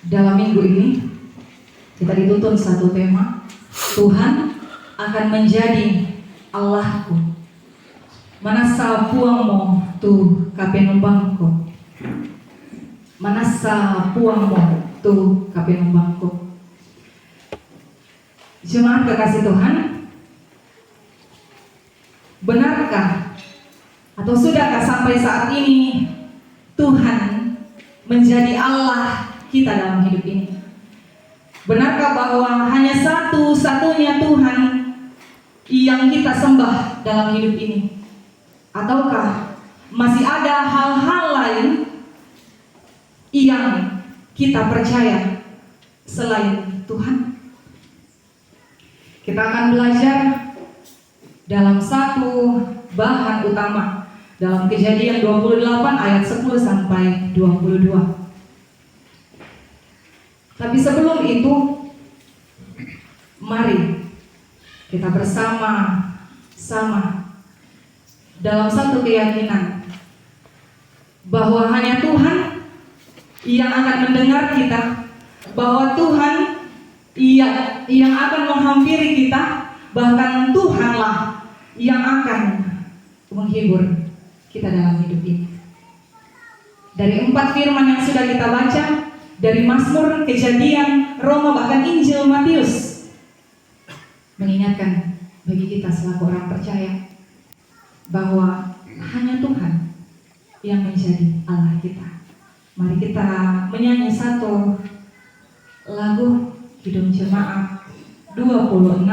Dalam minggu ini kita dituntun satu tema, Tuhan akan menjadi Allahku. Manasa puangmo tu kapenumbangku. Manasa puangmo tu kapenumbangku. Jemaat kekasih Tuhan, benarkah atau sudahkah sampai saat ini Tuhan menjadi Allah kita dalam hidup ini? Benarkah bahwa hanya satu-satunya Tuhan yang kita sembah dalam hidup ini? Ataukah masih ada hal-hal lain yang kita percaya selain Tuhan? Kita akan belajar dalam satu bahan utama dalam Kejadian 28 ayat 10 sampai 22. Tapi sebelum itu, mari kita bersama-sama dalam satu keyakinan bahwa hanya Tuhan yang akan mendengar kita, bahwa Tuhan yang akan menghampiri kita, bahkan Tuhanlah yang akan menghibur kita dalam hidup ini. Dari 4 firman yang sudah kita baca, dari Mazmur, Kejadian, Roma, bahkan Injil Matius, mengingatkan bagi kita selaku orang percaya bahwa hanya Tuhan yang menjadi Allah kita. Mari kita menyanyi satu lagu Kidung Jemaat 26.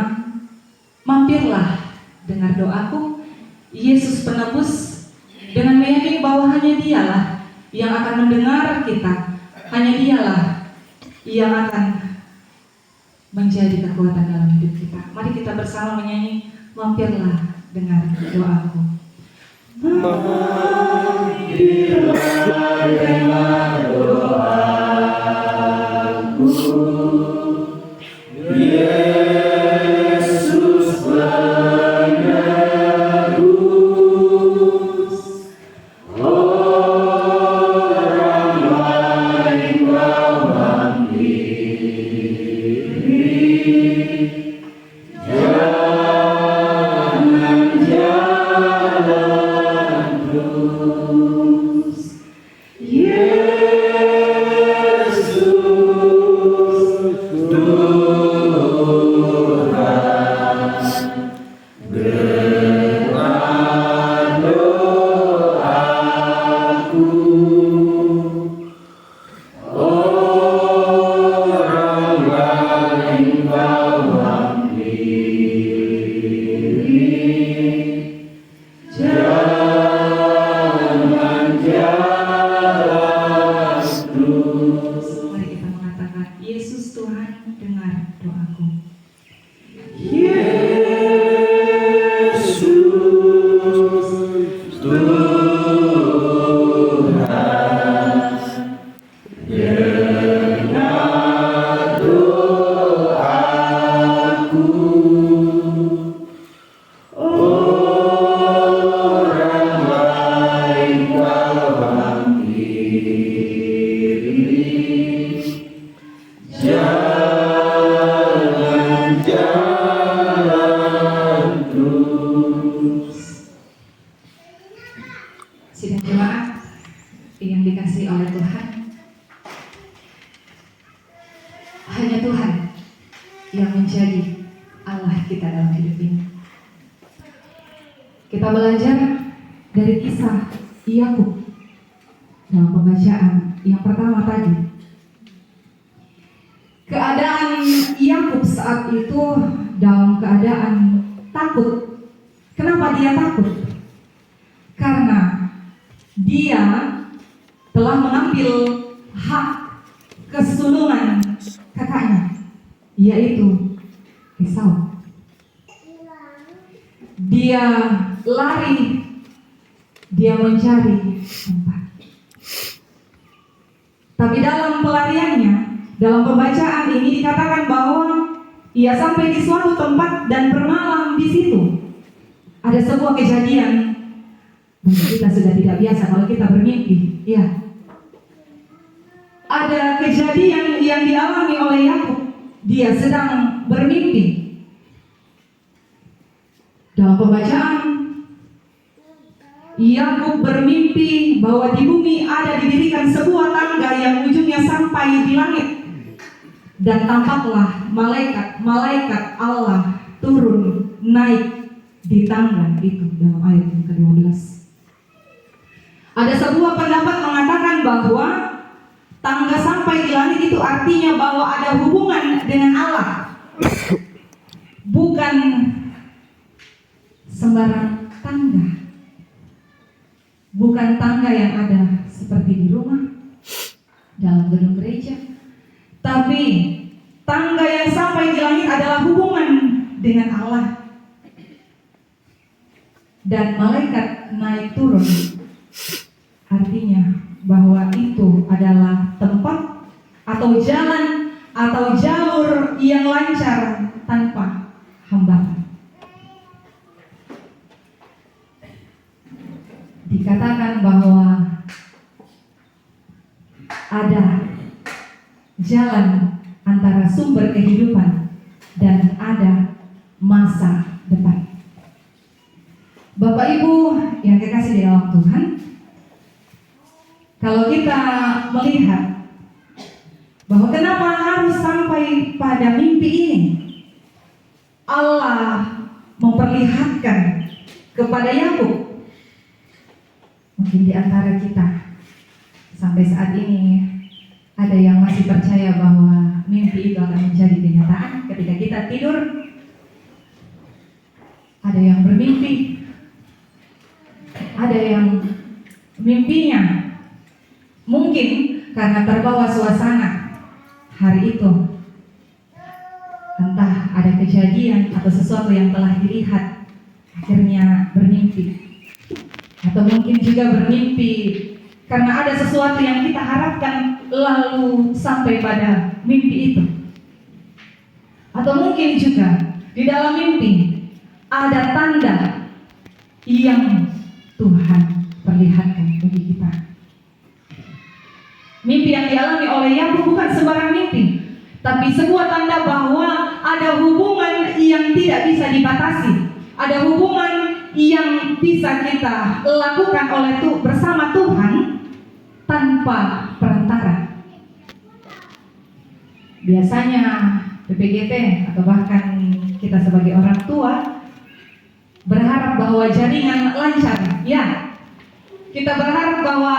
Mampirlah, dengar doaku, Yesus penebus, dengan meyakini bahwa hanya Dialah yang akan mendengar kita, hanya Dialah yang akan menjadi kekuatan dalam hidup kita. Mari kita bersama menyanyi, mampirlah, dengar doaku. Mampirlah, dengar doaku, Yesus penebus, orang lain kau hampiri, jangan jalan terus, Yesus dia mencari tempat. Tapi dalam pelariannya, dalam pembacaan ini dikatakan bahwa ia sampai di suatu tempat dan bermalam di situ. Ada sebuah kejadian, mungkin kita sudah tidak biasa kalau kita bermimpi, ya. ada kejadian yang dialami oleh Yakub. Dia sedang bermimpi. Dalam pembacaan, Yakub bermimpi bahwa di bumi ada didirikan sebuah tangga yang ujungnya sampai di langit. Dan tampaklah malaikat Allah turun naik di tangga itu dalam ayat yang ke-12. Ada sebuah pendapat mengatakan bahwa tangga sampai di langit itu artinya bahwa ada hubungan dengan Allah. Bukan sembarang tangga. Bukan tangga yang ada seperti di rumah, dalam gedung gereja. Tapi tangga yang sampai di langit adalah hubungan dengan Allah. Dan malaikat naik turun, artinya bahwa itu adalah tempat atau jalan atau jalur yang lancar tanpa hambatan. Dikatakan bahwa ada jalan antara sumber kehidupan dan ada masa depan. Bapak Ibu yang kekasih di dalam Tuhan, kalau kita melihat bahwa kenapa harus sampai pada mimpi ini, Allah memperlihatkan kepada Yakub. Mungkin di antara kita sampai saat ini ada yang masih percaya bahwa mimpi itu akan menjadi kenyataan ketika kita tidur. Ada yang bermimpi, ada yang mimpinya mungkin karena terbawa suasana hari itu, entah ada kejadian atau sesuatu yang telah dilihat, akhirnya bermimpi. Atau mungkin juga bermimpi karena ada sesuatu yang kita harapkan lalu sampai pada mimpi itu. Atau mungkin juga di dalam mimpi ada tanda yang Tuhan perlihatkan bagi kita. Mimpi yang dialami oleh Yakub bukan sembarang mimpi, tapi sebuah tanda bahwa ada hubungan yang tidak bisa dibatasi. Ada hubungan yang bisa kita lakukan bersama Tuhan tanpa perantara. Biasanya PPGT atau bahkan kita sebagai orang tua berharap bahwa jaringan lancar. Ya, kita berharap bahwa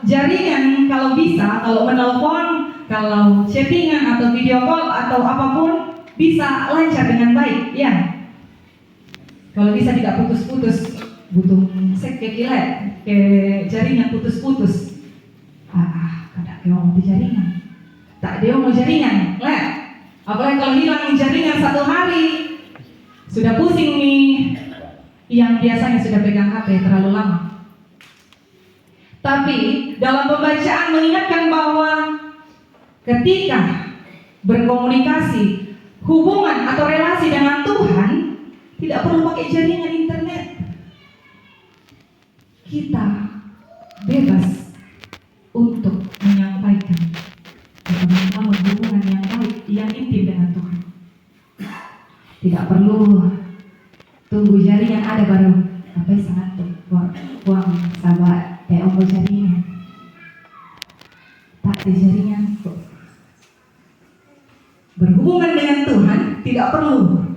jaringan kalau bisa, kalau menelpon, kalau chattingan atau video call atau apapun bisa lancar dengan baik. Ya, kalau bisa tidak putus-putus, butuh sek ke kilat, ke jaringan putus-putus. Kada dia mau di jaringan, tak dia mau jaringan, leh. Apalagi kalau hilang jaringan 1 hari, sudah pusing nih. Yang biasanya sudah pegang HP terlalu lama. Tapi dalam pembacaan mengingatkan bahwa ketika berkomunikasi, hubungan atau relasi dengan Tuhan tidak perlu pakai jaringan internet. Kita bebas untuk menyampaikan atau membangun hubungan yang baik, yang intim dengan Tuhan. Tidak perlu tunggu jaringan ada baru sampai sangat buang sahabat ombo jaringan. Tak di jaringan kok. Berhubungan dengan Tuhan tidak perlu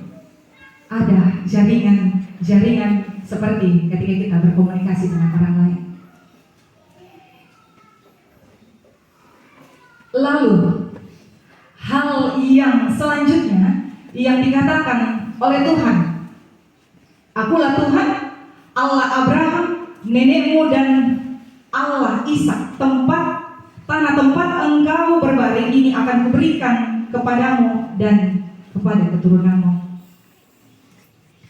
ada jaringan seperti ketika kita berkomunikasi dengan orang lain. Lalu hal yang selanjutnya yang dikatakan oleh Tuhan, Akulah Tuhan, Allah Abraham, nenekmu dan Allah Ishak. Tanah tempat engkau berbaring ini akan kuberikan kepadamu dan kepada keturunanmu.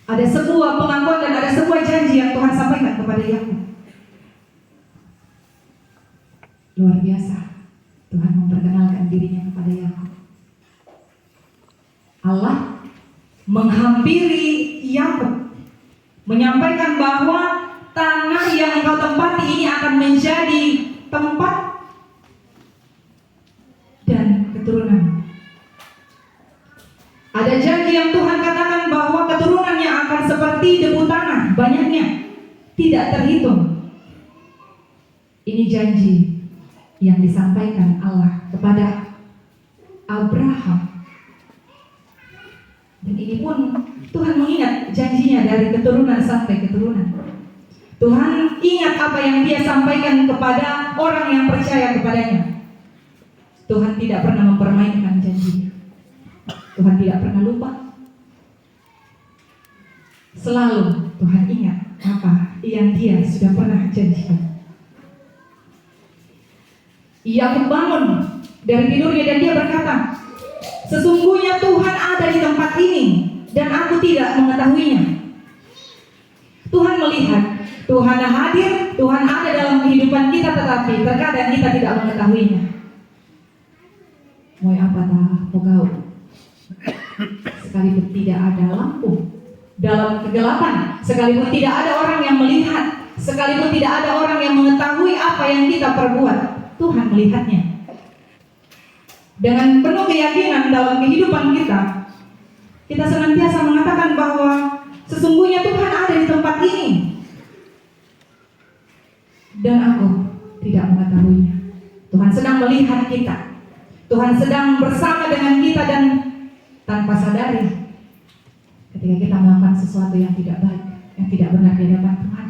Ada sebuah pengakuan dan ada sebuah janji yang Tuhan sampaikan kepada Yakub. Luar biasa, Tuhan memperkenalkan dirinya kepada Yakub. Allah menghampiri Yakub, menyampaikan bahwa tanah yang engkau tempati ini akan menjadi tempat keturunan. Ada janji yang Tuhan katakan bahwa keturunannya akan seperti debu tanah, banyaknya, tidak terhitung. Ini janji yang disampaikan Allah kepada Abraham. Dan ini pun Tuhan mengingat janjinya dari keturunan sampai keturunan. Tuhan ingat apa yang Dia sampaikan kepada orang yang percaya kepadanya. Tuhan tidak pernah mempermainkan janji. Tuhan tidak pernah lupa. Selalu Tuhan ingat apa yang Dia sudah pernah janjikan. Yakub bangun dari tidurnya dan dia berkata, sesungguhnya Tuhan ada di tempat ini dan aku tidak mengetahuinya. Tuhan melihat, Tuhan hadir, Tuhan ada dalam kehidupan kita, tetapi terkadang kita tidak mengetahuinya. Mau apa tak mau, sekalipun tidak ada lampu dalam kegelapan, sekalipun tidak ada orang yang melihat, sekalipun tidak ada orang yang mengetahui apa yang kita perbuat, Tuhan melihatnya. Dengan penuh keyakinan dalam kehidupan kita, kita senantiasa mengatakan bahwa sesungguhnya Tuhan ada di tempat ini dan aku tidak mengetahuinya. Tuhan sedang melihat kita, Tuhan sedang bersama dengan kita, dan tanpa sadari ketika kita melakukan sesuatu yang tidak baik, yang tidak benar di hadapan Tuhan,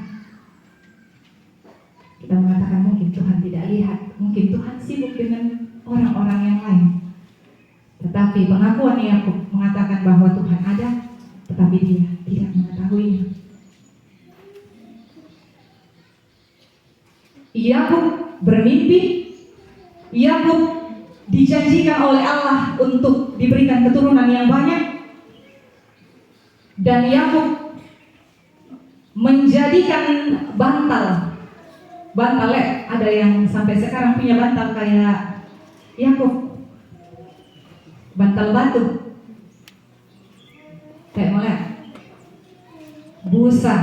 kita mengatakan mungkin Tuhan tidak lihat, mungkin Tuhan sibuk dengan orang-orang yang lain. Tetapi pengakuan Yakub mengatakan bahwa Tuhan ada, tetapi dia tidak mengetahuinya. Yakub bermimpi, Yakub dijanjikan oleh Allah untuk diberikan keturunan yang banyak, dan Yakub menjadikan bantal ada yang sampai sekarang punya bantal kayak Yakub, bantal batu, kayak mulai busa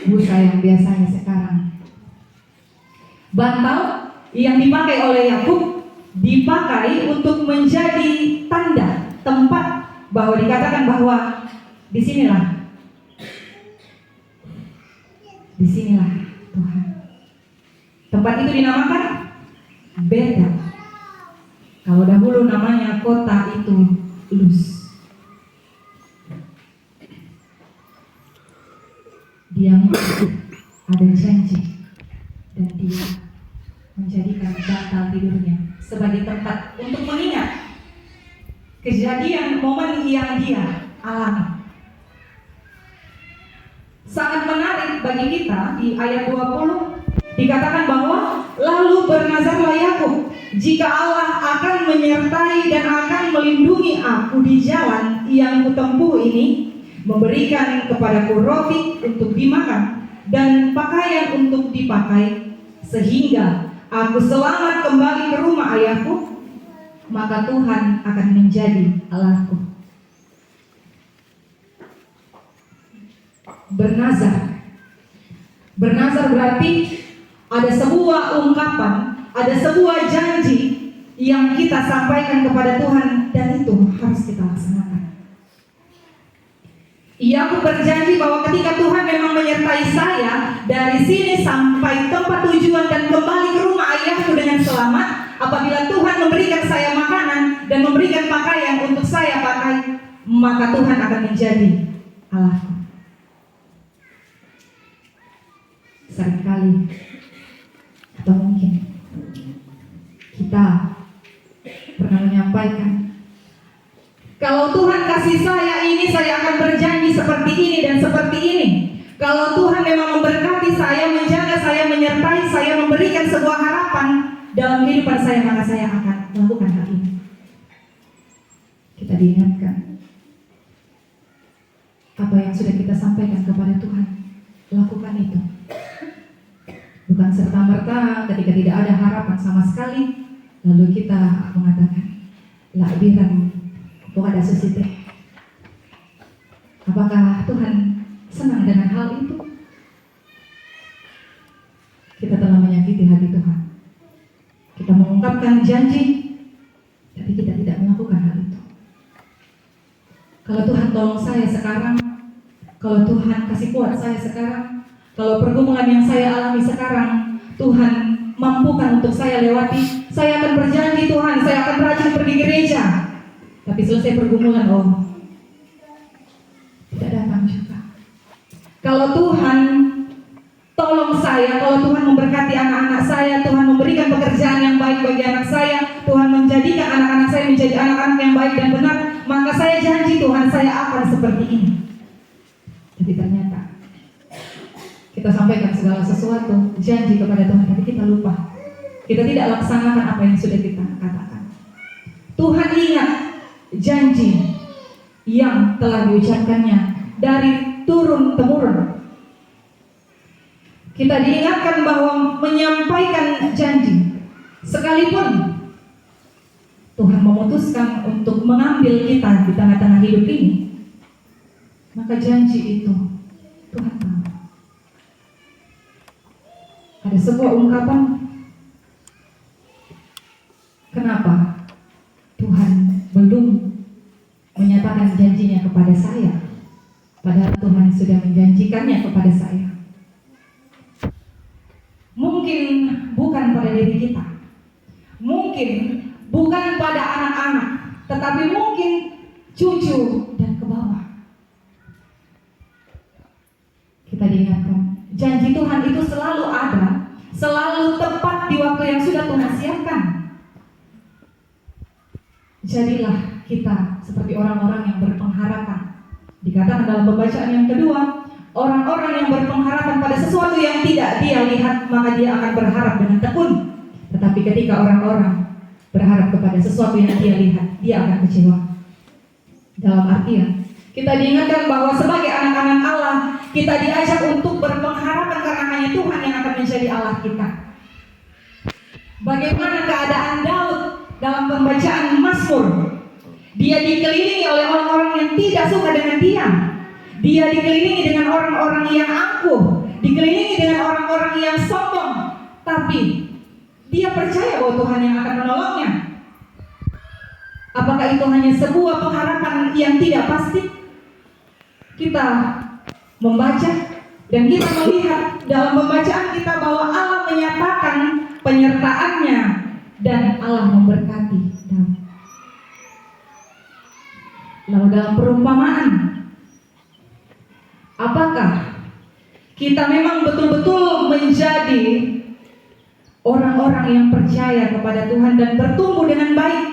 yang biasanya sekarang. Bantal yang dipakai oleh Yakub dipakai untuk menjadi tanda tempat bahwa dikatakan bahwa disinilah Tuhan. Tempat itu dinamakan Bethel. Kalau dahulu namanya kota itu Luz. Dia ada janji dan dia menjadikan bantal tidurnya sebagai tempat untuk mengingat kejadian momen yang dia alami. Sangat menarik bagi kita di ayat 20 dikatakan bahwa lalu bernazarlah Yakub, jika Allah akan menyertai dan akan melindungi aku di jalan yang kutempuh ini, memberikan kepadaku roti untuk dimakan dan pakaian untuk dipakai, sehingga aku selamat kembali ke rumah ayahku, maka Tuhan akan menjadi Allahku. Bernazar berarti ada sebuah ungkapan, ada sebuah janji yang kita sampaikan kepada Tuhan, dan itu harus kita laksanakan. Yakub berjanji bahwa ketika Tuhan memang menyertai saya dari sini sampai tempat tujuan dan kembali ke rumah ayahku dengan selamat, apabila Tuhan memberikan saya makanan dan memberikan pakaian untuk saya pakai, maka Tuhan akan menjadi Allahku. Seringkali atau mungkin kita pernah menyampaikan, kalau Tuhan kasih saya ini, saya akan berjanji seperti ini dan seperti ini. Kalau Tuhan memang memberkati saya, menjaga saya, menyertai saya, memberikan sebuah harapan dalam kehidupan saya, maka saya akan melakukan hal ini. Kita diingatkan, apa yang sudah kita sampaikan kepada Tuhan, lakukan itu. Bukan serta-merta ketika tidak ada harapan sama sekali, lalu kita mengatakan, la biran kepada sesite. Apakah Tuhan senang dengan hal itu? Kita telah menyakiti hati Tuhan. Kita mengungkapkan janji, Kalau Tuhan tolong saya sekarang, kalau Tuhan kasih kuat saya sekarang, kalau pergumulan yang saya alami sekarang Tuhan mampukan untuk saya lewati, saya akan berjanji Tuhan, saya akan rajin pergi gereja. Tapi selesai pergumulan, tidak datang juga. Kalau Tuhan tolong saya, kalau Tuhan memberkati anak-anak saya, Tuhan memberikan pekerjaan yang baik bagi anak saya, Tuhan menjadikan anak-anak saya menjadi anak-anak yang baik dan benar, maka saya janji Tuhan, saya akan seperti ini. Tapi ternyata kita sampaikan segala sesuatu, janji kepada Tuhan, tapi kita lupa. Kita tidak laksanakan apa yang sudah kita katakan. Tuhan ingat janji yang telah diucapkannya dari turun-temurun. Kita diingatkan bahwa menyampaikan janji, sekalipun Tuhan memutuskan untuk mengambil kita di tengah-tengah hidup ini, maka janji itu Tuhan tahu. Ada sebuah ungkapan, kenapa Tuhan belum menyatakan janjinya kepada saya, padahal Tuhan sudah menjanjikannya kepada saya. Mungkin bukan pada diri kita, mungkin bukan pada anak-anak, tetapi mungkin cucu dan ke bawah. Kita diingatkan, janji Tuhan itu selalu ada, selalu tepat di waktu yang sudah Tuhan siapkan. Jadilah kita seperti orang-orang yang berpengharapan. Dikatakan dalam pembacaan yang kedua, orang-orang yang berpengharapan pada sesuatu yang tidak dia lihat, maka dia akan berharap dengan tekun. Tetapi ketika orang-orang berharap kepada sesuatu yang dia lihat, dia akan kecewa. Dalam artian, kita diingatkan bahwa sebagai anak-anak Allah, kita diajak untuk berpengharapan karena hanya Tuhan yang akan menjadi Allah kita. Bagaimana keadaan Daud dalam pembacaan Mazmur? Dia dikelilingi oleh orang-orang yang tidak suka dengan dia. Dia dikelilingi dengan orang-orang yang angkuh, dikelilingi dengan orang-orang yang sombong. Tapi dia percaya bahwa Tuhan yang akan menolongnya. Apakah itu hanya sebuah pengharapan yang tidak pasti? Kita membaca dan kita melihat dalam pembacaan kita bahwa Allah menyatakan penyertaannya dan Allah memberkati Daud. Lalu dalam perumpamaan, apakah kita memang betul-betul menjadi orang-orang yang percaya kepada Tuhan dan bertumbuh dengan baik?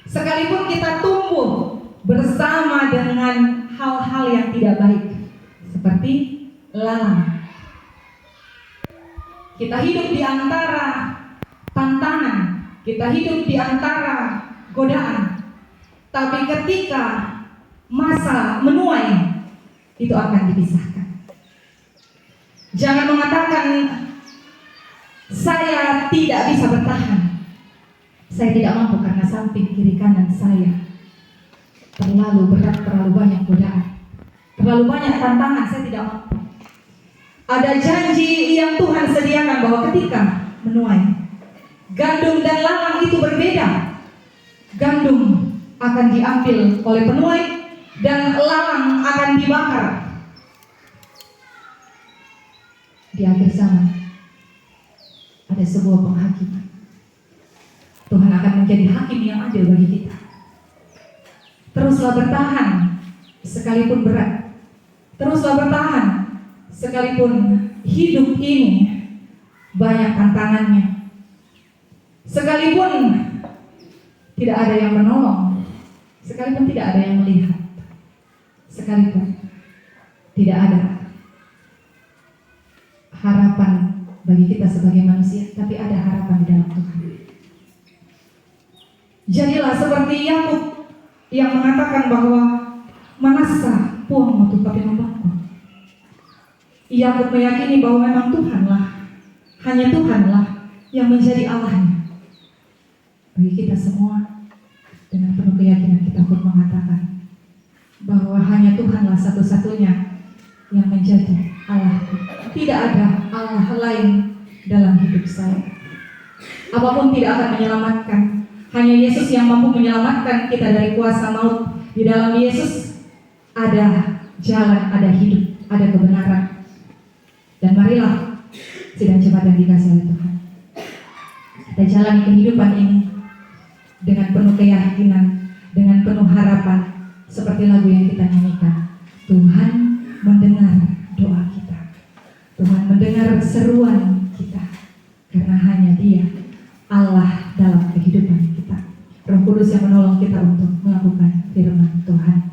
Sekalipun kita tumbuh bersama dengan hal-hal yang tidak baik, seperti lalang. Kita hidup di antara tantangan, kita hidup di antara godaan. Tapi ketika masa menuai, itu akan dipisahkan. Jangan mengatakan saya tidak bisa bertahan, saya tidak mampu karena samping kiri kanan saya terlalu berat, terlalu banyak godaan, terlalu banyak tantangan, saya tidak mampu. Ada janji yang Tuhan sediakan bahwa ketika menuai, gandum dan lalang itu berbeda. Gandum akan diambil oleh penuai dan lalang akan dibakar. Di akhir zaman ada sebuah penghakiman. Tuhan akan menjadi hakim yang adil bagi kita. Teruslah bertahan sekalipun berat. Teruslah bertahan sekalipun hidup ini banyak tantangannya. Sekalipun tidak ada yang menolong, sekalipun tidak ada yang melihat, sekalipun tidak ada harapan bagi kita sebagai manusia, tapi ada harapan di dalam Tuhan. Jadilah seperti Yakub yang mengatakan bahwa manasa puang waktu tapi membangku. Yakub meyakini bahwa memang Tuhanlah, hanya Tuhanlah yang menjadi Allahnya. Bagi kita semua, dengan penuh keyakinan kita pun mengatakan bahwa hanya Tuhanlah satu-satunya yang menjadi Allah. Tidak ada Allah lain dalam hidup saya. Apapun tidak akan menyelamatkan. Hanya Yesus yang mampu menyelamatkan kita dari kuasa maut. Di dalam Yesus ada jalan, ada hidup, ada kebenaran. Dan marilah sidang jemaat yang dikasihi oleh Tuhan, kita jalani kehidupan ini dengan penuh keyakinan, dengan penuh harapan, seperti lagu yang kita nyanyikan. Tuhan mendengar doa kita, Tuhan mendengar seruan kita, karena hanya Dia Allah dalam kehidupan kita. Roh Kudus yang menolong kita untuk melakukan firman Tuhan.